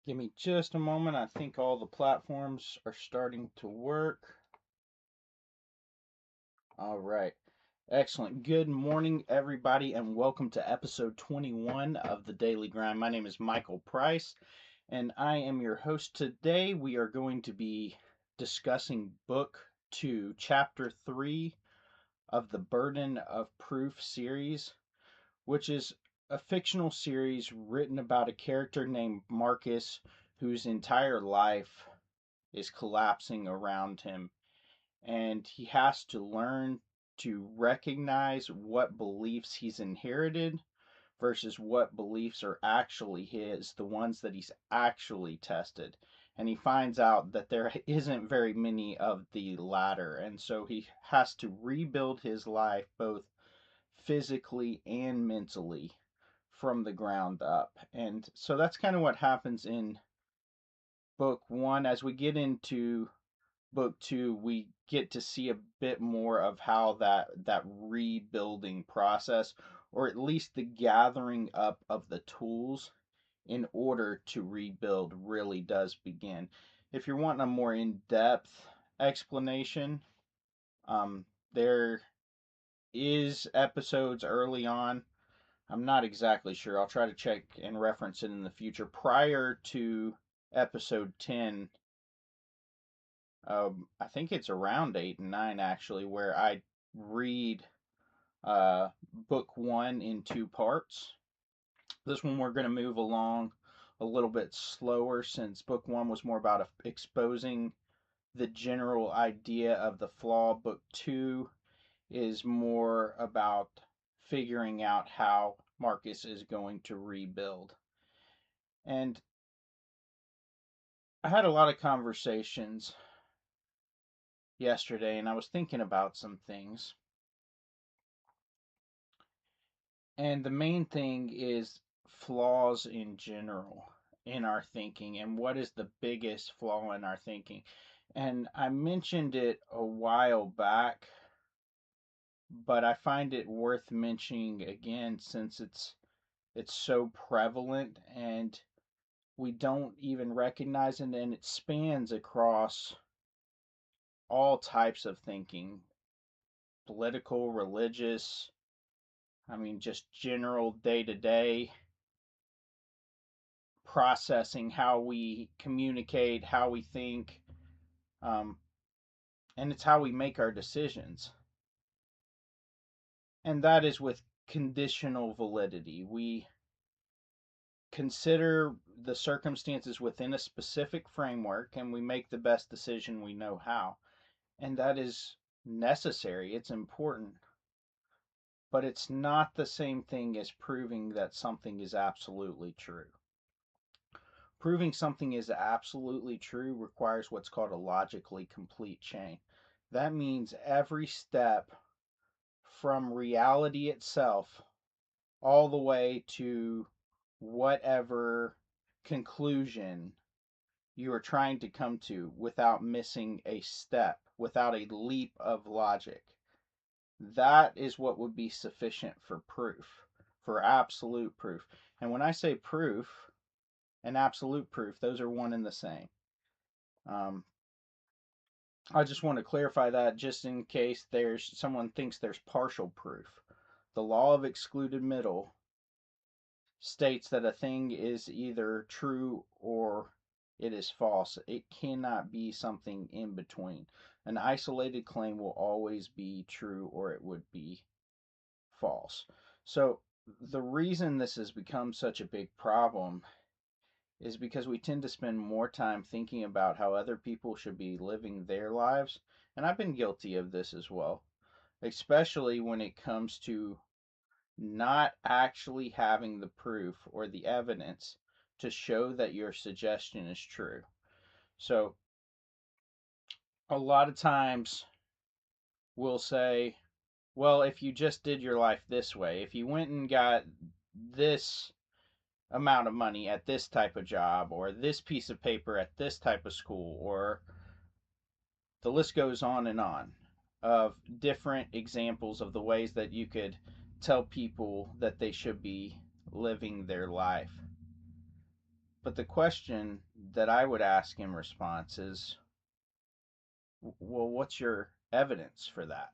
Give me just a moment. I think all the platforms are starting to work. All right. Excellent. Good morning, everybody, and welcome to episode 21 of the Daily Grind. My name is Michael Price, and I am your host. Today, we are going to be discussing Book 2, Chapter 3 of the Burden of Proof series, which is a fictional series written about a character named Marcus whose entire life is collapsing around him, and he has to learn to recognize what beliefs he's inherited versus what beliefs are actually his, the ones that he's actually tested. And he finds out that there isn't very many of the latter, and so he has to rebuild his life both physically and mentally from the ground up. And so that's kind of what happens in book one. As we get into book two, we get to see a bit more of how that rebuilding process, or at least the gathering up of the tools in order to rebuild, really does begin. If you're wanting a more in-depth explanation, there is episodes early on. I'm not exactly sure. I'll try to check and reference it in the future. Prior to episode 10, I think it's around 8 and 9 actually, where I read book one in two parts. This one we're going to move along a little bit slower since book one was more about exposing the general idea of the flaw. Book two is more about figuring out how Marcus is going to rebuild. And I had a lot of conversations yesterday, and I was thinking about some things. And the main thing is flaws in general in our thinking, and what is the biggest flaw in our thinking. And I mentioned it a while back, but I find it worth mentioning again since it's so prevalent and we don't even recognize it, and it spans across all types of thinking: political, religious, just general day to day processing, how we communicate, how we think, um, and it's how we make our decisions. And that is with conditional validity. We consider the circumstances within a specific framework and we make the best decision we know how. And that is necessary, it's important, but it's not the same thing as proving that something is absolutely true. Proving something is absolutely true requires what's called a logically complete chain. That means every step from reality itself all the way to whatever conclusion you are trying to come to without missing a step, without a leap of logic. That is what would be sufficient for proof, for absolute proof. And when I say proof and absolute proof, those are one and the same. Um, I just want to clarify that just in case there's someone thinks there's partial proof. The law of excluded middle states that a thing is either true or it is false. It cannot be something in between. An isolated claim will always be true or it would be false. So the reason this has become such a big problem is because we tend to spend more time thinking about how other people should be living their lives. And I've been guilty of this as well, especially when it comes to not actually having the proof or the evidence to show that your suggestion is true. So, a lot of times we'll say, well, if you just did your life this way, if you went and got this amount of money at this type of job, or this piece of paper at this type of school, or the list goes on of different examples of the ways that you could tell people that they should be living their life. But the question that I would ask in response is, well, what's your evidence for that?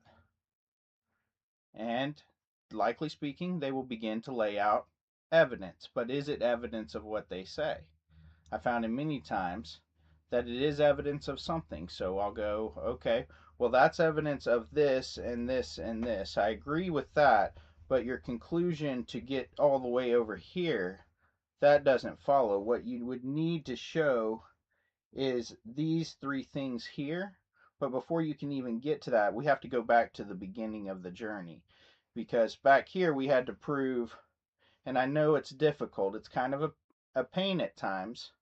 And likely speaking, they will begin to lay out evidence. But is it evidence of what they say? I found it many times that it is evidence of something. So I'll go, okay, well, that's evidence of this and this and this. I agree with that, but your conclusion to get all the way over here, that doesn't follow. What you would need to show is these three things here. But before you can even get to that, we have to go back to the beginning of the journey. Because back here we had to prove, and I know it's difficult, it's kind of a pain at times,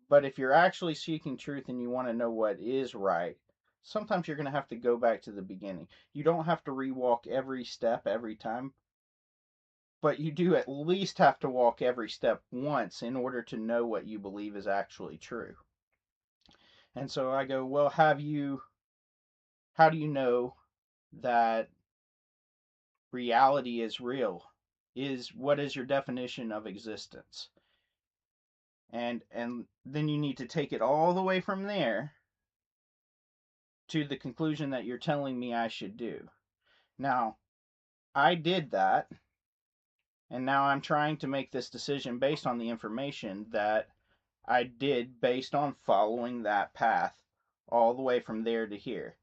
but if you're actually seeking truth and you want to know what is right, sometimes you're going to have to go back to the beginning. You don't have to rewalk every step every time, but you do at least have to walk every step once in order to know what you believe is actually true. And so I go, well, how do you know that reality is real? What is your definition of existence? And then you need to take it all the way from there to the conclusion that you're telling me I should do. Now, I did that, and now I'm trying to make this decision based on the information that I did based on following that path all the way from there to here.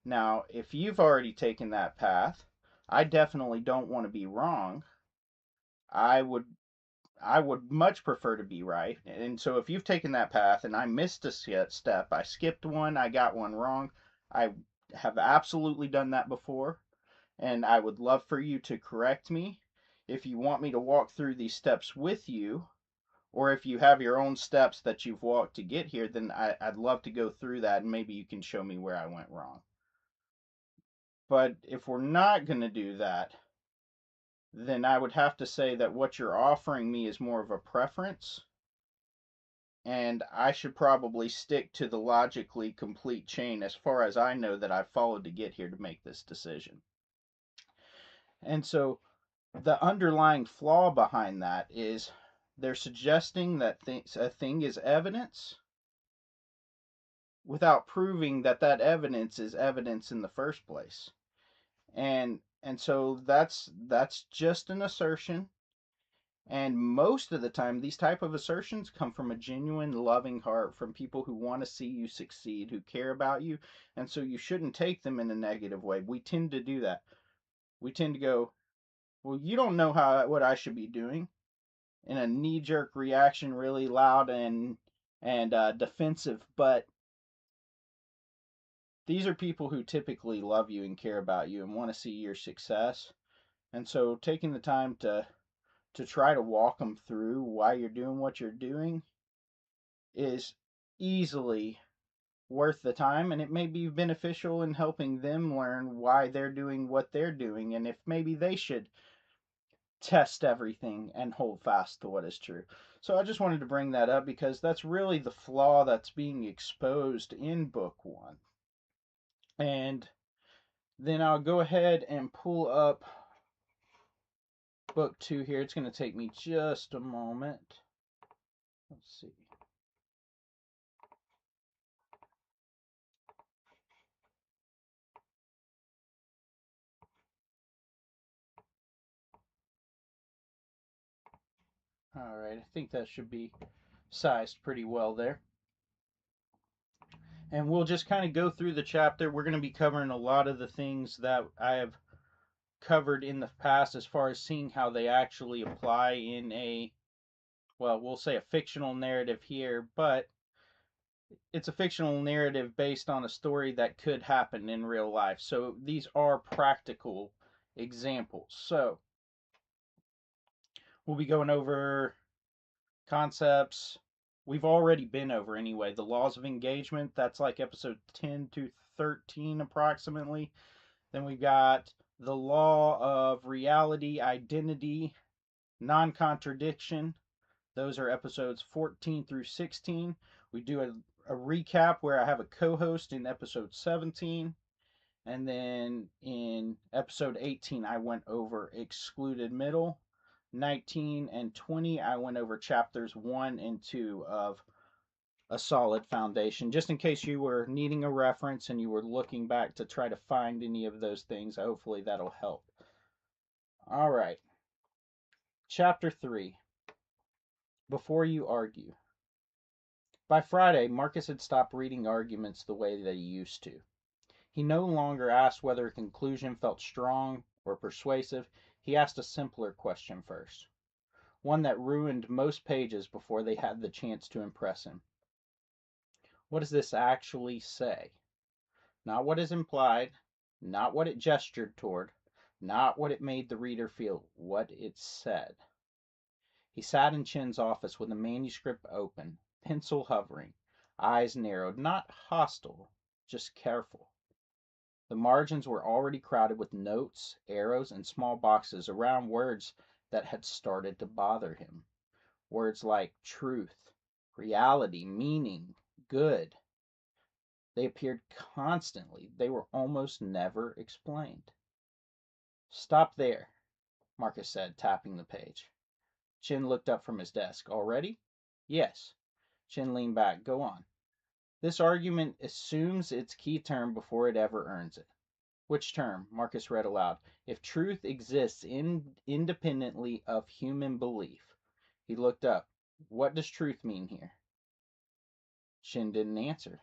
Now, if you've already taken that path, I definitely don't want to be wrong. I would much prefer to be right. And so if you've taken that path and I missed a step, I skipped one, I got one wrong, I have absolutely done that before, and I would love for you to correct me. If you want me to walk through these steps with you, or if you have your own steps that you've walked to get here, then I'd love to go through that and maybe you can show me where I went wrong. But if we're not going to do that, then I would have to say that what you're offering me is more of a preference, and I should probably stick to the logically complete chain as far as I know that I've followed to get here to make this decision. And so the underlying flaw behind that is they're suggesting that a thing is evidence without proving that that evidence is evidence in the first place. And so that's just an assertion, and most of the time these type of assertions come from a genuine loving heart, from people who want to see you succeed, who care about you, and so you shouldn't take them in a negative way. We tend to do that. We tend to go, well, you don't know what I should be doing, in a knee-jerk reaction, really loud and defensive. But these are people who typically love you and care about you and want to see your success. And so taking the time to try to walk them through why you're doing what you're doing is easily worth the time, and it may be beneficial in helping them learn why they're doing what they're doing, and if maybe they should test everything and hold fast to what is true. So I just wanted to bring that up because that's really the flaw that's being exposed in book one. And then I'll go ahead and pull up book two here. It's going to take me just a moment. Let's see. All right, I think that should be sized pretty well there. And we'll just kind of go through the chapter. We're going to be covering a lot of the things that I have covered in the past as far as seeing how they actually apply in a, well, we'll say a fictional narrative here, but it's a fictional narrative based on a story that could happen in real life. So these are practical examples. So we'll be going over concepts we've already been over anyway. The laws of engagement, that's like episode 10 to 13 approximately. Then we've got the law of reality, identity, non-contradiction. Those are episodes 14 through 16. We do a recap where I have a co-host in episode 17. And then in episode 18, I went over excluded middle. 19, and 20, I went over chapters 1 and 2 of A Solid Foundation. Just in case you were needing a reference and you were looking back to try to find any of those things, hopefully that'll help. All right. Chapter 3, Before You Argue. By Friday, Marcus had stopped reading arguments the way that he used to. He no longer asked whether a conclusion felt strong or persuasive. He asked a simpler question first, one that ruined most pages before they had the chance to impress him. What does this actually say? Not what is implied, not what it gestured toward, not what it made the reader feel, what it said. He sat in Chin's office with the manuscript open, pencil hovering, eyes narrowed, not hostile, just careful. The margins were already crowded with notes, arrows, and small boxes around words that had started to bother him. Words like truth, reality, meaning, good. They appeared constantly. They were almost never explained. Stop there, Marcus said, tapping the page. Chin looked up from his desk. Already? Yes. Chin leaned back. Go on. This argument assumes its key term before it ever earns it. Which term? Marcus read aloud. If truth exists independently of human belief. He looked up. What does truth mean here? Chin didn't answer.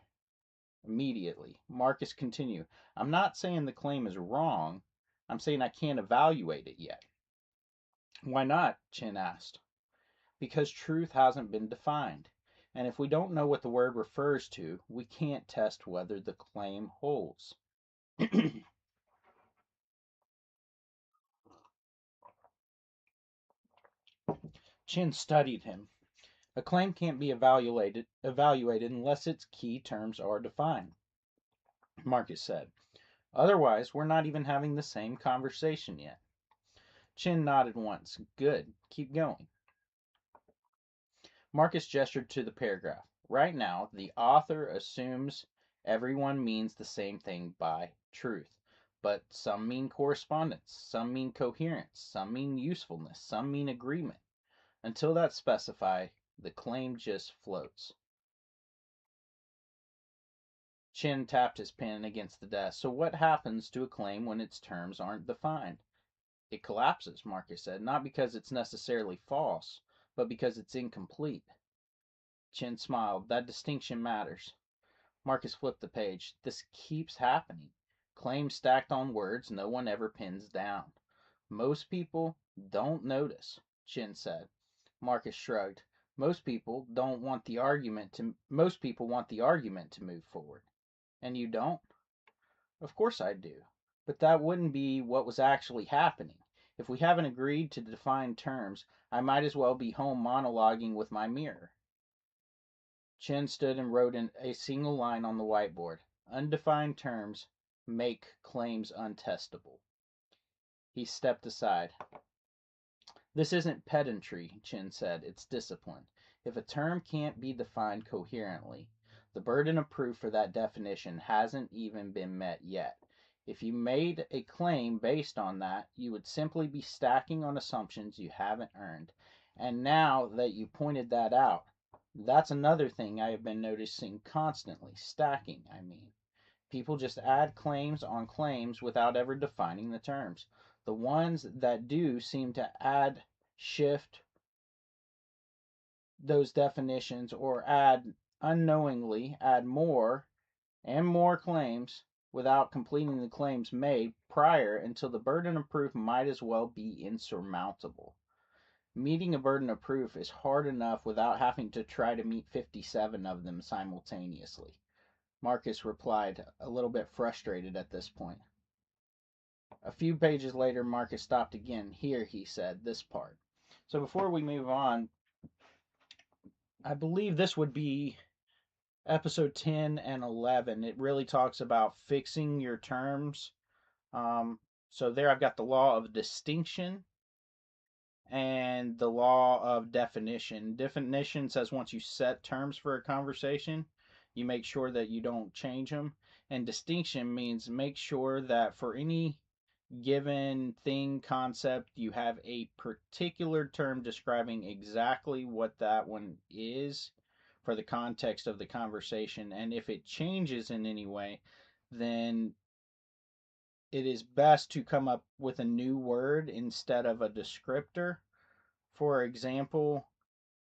Immediately, Marcus continued. I'm not saying the claim is wrong. I'm saying I can't evaluate it yet. Why not? Chin asked. Because truth hasn't been defined. And if we don't know what the word refers to, we can't test whether the claim holds. Chin studied him. A claim can't be evaluated unless its key terms are defined, Marcus said. Otherwise, we're not even having the same conversation yet. Chin nodded once. Good. Keep going. Marcus gestured to the paragraph. Right now, the author assumes everyone means the same thing by truth. But some mean correspondence, some mean coherence, some mean usefulness, some mean agreement. Until that's specified, the claim just floats. Chin tapped his pen against the desk. So what happens to a claim when its terms aren't defined? It collapses, Marcus said, not because it's necessarily false, but because it's incomplete. Chin smiled. That distinction matters. Marcus flipped the page. This keeps happening. Claims stacked on words no one ever pins down. Most people don't notice, Chin said. Marcus shrugged. Most people want the argument to move forward. And you don't? Of course I do. But that wouldn't be what was actually happening. If we haven't agreed to define terms, I might as well be home monologuing with my mirror. Chin stood and wrote in a single line on the whiteboard. Undefined terms make claims untestable. He stepped aside. This isn't pedantry, Chin said. It's discipline. If a term can't be defined coherently, the burden of proof for that definition hasn't even been met yet. If you made a claim based on that, you would simply be stacking on assumptions you haven't earned. And now that you pointed that out, that's another thing I have been noticing constantly. Stacking, I mean. People just add claims on claims without ever defining the terms. The ones that do seem to shift those definitions or unknowingly add more and more claims without completing the claims made prior until the burden of proof might as well be insurmountable. Meeting a burden of proof is hard enough without having to try to meet 57 of them simultaneously. Marcus replied, a little bit frustrated at this point. A few pages later, Marcus stopped again. Here, he said, this part. So before we move on, I believe this would be episode 10 and 11. It really talks about fixing your terms. So there I've got the law of distinction and the law of definition. Definition says once you set terms for a conversation, you make sure that you don't change them. And distinction means make sure that for any given thing, concept, you have a particular term describing exactly what that one is for the context of the conversation. And if it changes in any way, then it is best to come up with a new word instead of a descriptor. For example,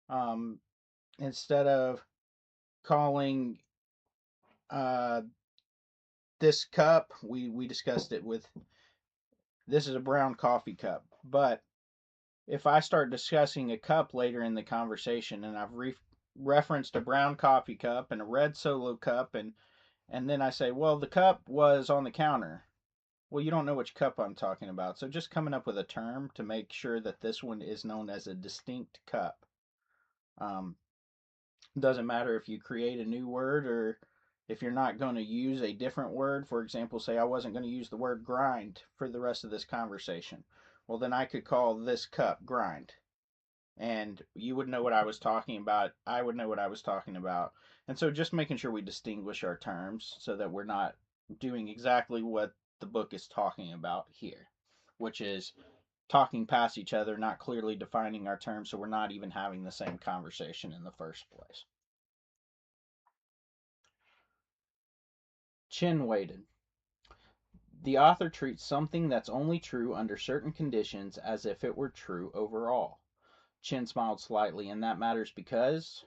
um, instead of calling uh, this cup, we discussed it with, this is a brown coffee cup. But if I start discussing a cup later in the conversation and I've referenced a brown coffee cup and a red solo cup, and then I say, well, the cup was on the counter. Well, you don't know which cup I'm talking about. So just coming up with a term to make sure that this one is known as a distinct cup. Um, doesn't matter if you create a new word or if you're not going to use a different word. For example, say I wasn't going to use the word grind for the rest of this conversation. Well, then I could call this cup grind. And you would know what I was talking about. I would know what I was talking about. And so just making sure we distinguish our terms so that we're not doing exactly what the book is talking about here, which is talking past each other, not clearly defining our terms, so we're not even having the same conversation in the first place. Chin weighted. The author treats something that's only true under certain conditions as if it were true overall. Chin smiled slightly, and that matters because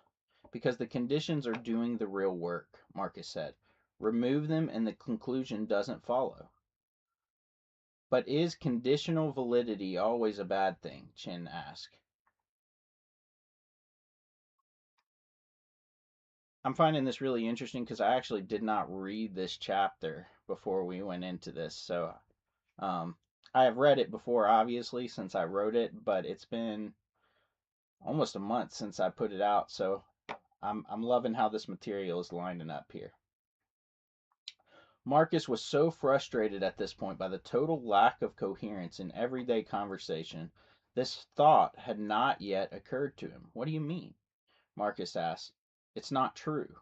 the conditions are doing the real work, Marcus said. Remove them and the conclusion doesn't follow. But is conditional validity always a bad thing? Chin asked. I'm finding this really interesting because I actually did not read this chapter before we went into this. So I have read it before, obviously, since I wrote it, but it's been almost a month since I put it out. So I'm loving how this material is lining up here. Marcus was so frustrated at this point by the total lack of coherence in everyday conversation, this thought had not yet occurred to him. What do you mean? Marcus asked. It's not true.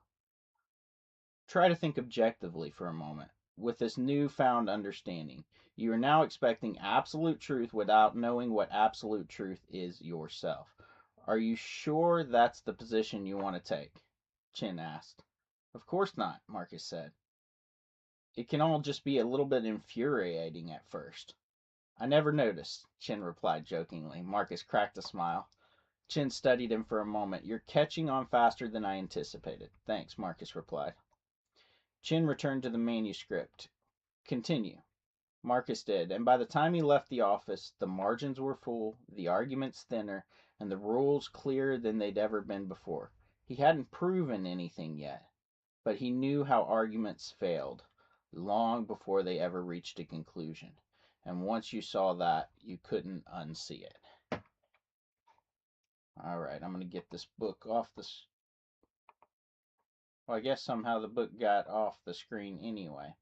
Try to think objectively for a moment. With this newfound understanding, you are now expecting absolute truth without knowing what absolute truth is yourself. Are you sure that's the position you want to take? Chin asked. Of course not, Marcus said. It can all just be a little bit infuriating at first. I never noticed, Chin replied jokingly. Marcus cracked a smile. Chin studied him for a moment. You're catching on faster than I anticipated. Thanks, Marcus replied. Chin returned to the manuscript. Continue. Marcus did, and by the time he left the office, the margins were full, the arguments thinner, and the rules clearer than they'd ever been before. He hadn't proven anything yet, but he knew how arguments failed long before they ever reached a conclusion. And once you saw that, you couldn't unsee it. All right, I'm going to get this book off this. Well, I guess somehow the book got off the screen anyway.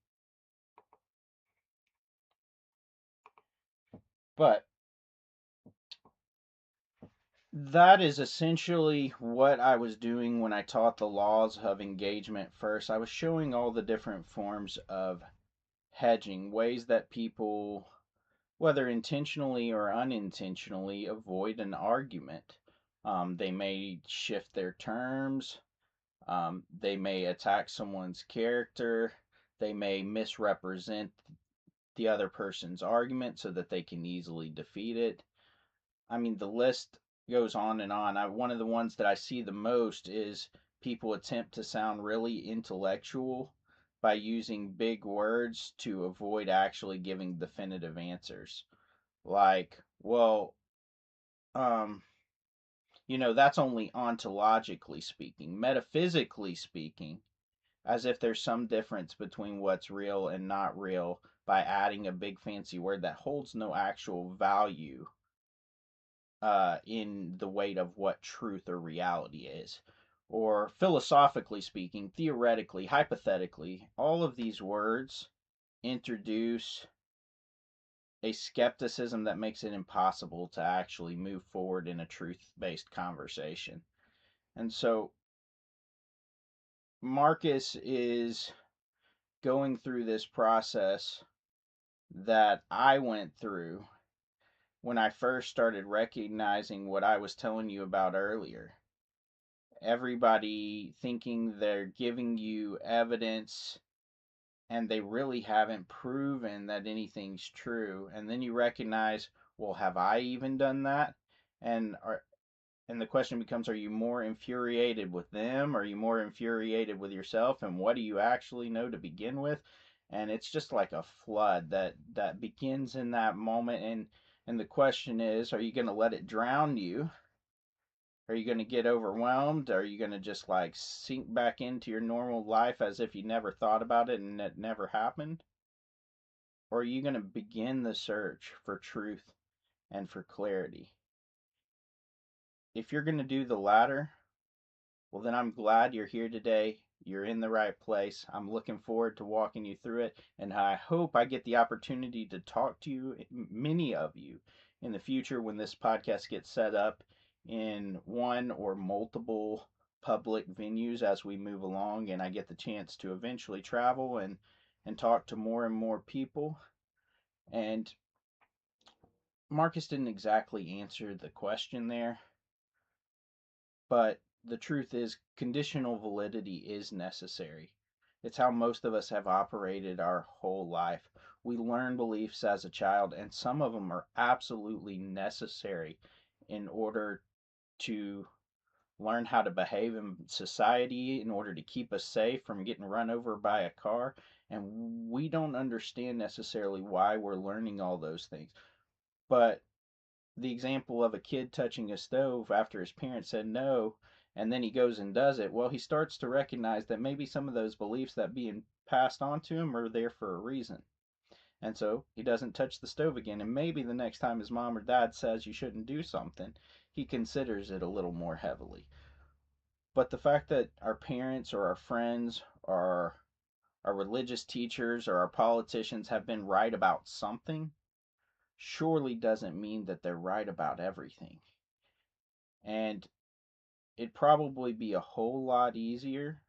But that is essentially what I was doing when I taught the laws of engagement first. I was showing all the different forms of hedging, ways that people, whether intentionally or unintentionally, avoid an argument. They may shift their terms, they may attack someone's character, they may misrepresent the other person's argument so that they can easily defeat it. I mean, the list goes on and on. One of the ones that I see the most is people attempt to sound really intellectual by using big words to avoid actually giving definitive answers. Like, well, um, that's only ontologically speaking. Metaphysically speaking, as if there's some difference between what's real and not real by adding a big fancy word that holds no actual value in the weight of what truth or reality is. Or philosophically speaking, theoretically, hypothetically, all of these words introduce a skepticism that makes it impossible to actually move forward in a truth based conversation. And so Marcus is going through this process that I went through when I first started recognizing what I was telling you about earlier. Everybody thinking they're giving you evidence and they really haven't proven that anything's true. And then you recognize, well, have I even done that? And and the question becomes, are you more infuriated with them? Are you more infuriated with yourself? And what do you actually know to begin with? And it's just like a flood that begins in that moment. And the question is, are you going to let it drown you? Are you going to get overwhelmed? Are you going to just like sink back into your normal life as if you never thought about it and it never happened? Or are you going to begin the search for truth and for clarity? If you're going to do the latter, well, then I'm glad you're here today. You're in the right place. I'm looking forward to walking you through it, and I hope I get the opportunity to talk to you, many of you, in the future when this podcast gets set up in one or multiple public venues as we move along, and I get the chance to eventually travel and talk to more and more people. And Marcus didn't exactly answer the question there, but the truth is, conditional validity is necessary. It's how most of us have operated our whole life. We learn beliefs as a child, and some of them are absolutely necessary in order to learn how to behave in society, in order to keep us safe from getting run over by a car. And we don't understand necessarily why we're learning all those things. But the example of a kid touching a stove after his parents said no, and then he goes and does it, well, he starts to recognize that maybe some of those beliefs that being passed on to him are there for a reason. And so he doesn't touch the stove again. And maybe the next time his mom or dad says you shouldn't do something, he considers it a little more heavily. But the fact that our parents or our friends or our religious teachers or our politicians have been right about something surely doesn't mean that they're right about everything. And it'd probably be a whole lot easier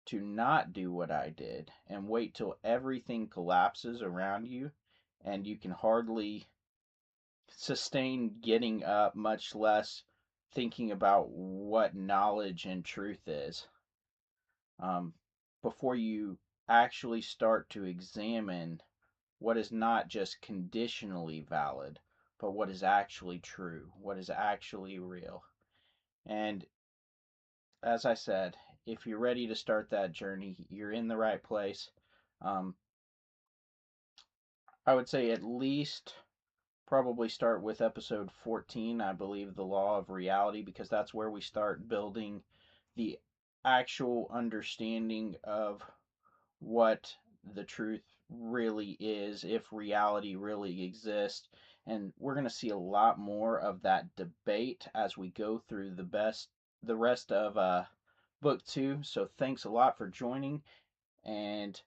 to not do what I did and wait till everything collapses around you and you can hardly sustain getting up, much less thinking about what knowledge and truth is, um, before you actually start to examine what is not just conditionally valid, but what is actually true, what is actually real. And as I said, if you're ready to start that journey, you're in the right place. Um, I would say at least probably start with episode 14, I believe, the law of reality, because that's where we start building the actual understanding of what the truth really is, if reality really exists. And we're going to see a lot more of that debate as we go through the rest of book 2. So thanks a lot for joining, and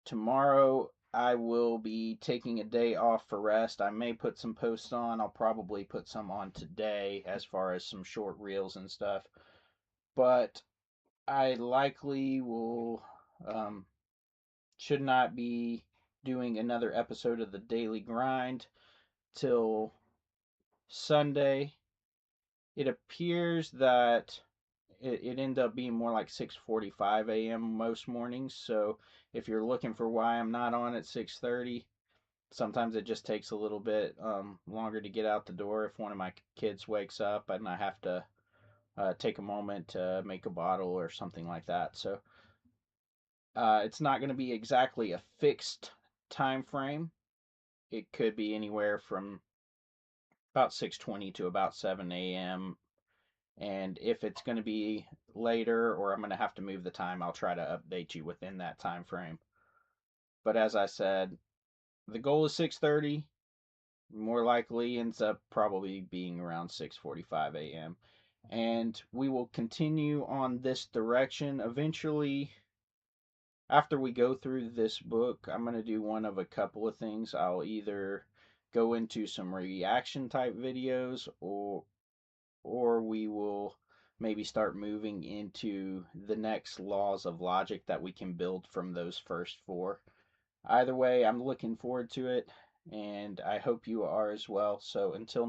tomorrow I will be taking a day off for rest. I may put some posts on. I'll probably put some on today as far as some short reels and stuff. But I likely will should not be doing another episode of the Daily Grind till Sunday. It appears that it ended up being more like 6:45 a.m. most mornings. So if you're looking for why I'm not on at 6:30, sometimes it just takes a little bit longer to get out the door if one of my kids wakes up and I have to take a moment to make a bottle or something like that. So it's not going to be exactly a fixed time frame. It could be anywhere from about 6:20 to about 7 a.m. And if it's going to be later or I'm going to have to move the time, I'll try to update you within that time frame. But as I said, the goal is 6:30. More likely ends up probably being around 6:45 a.m. And we will continue on this direction. Eventually, after we go through this book, I'm going to do one of a couple of things. I'll either go into some reaction type videos, or we will maybe start moving into the next laws of logic that we can build from those first four. Either way, I'm looking forward to it, and I hope you are as well. So until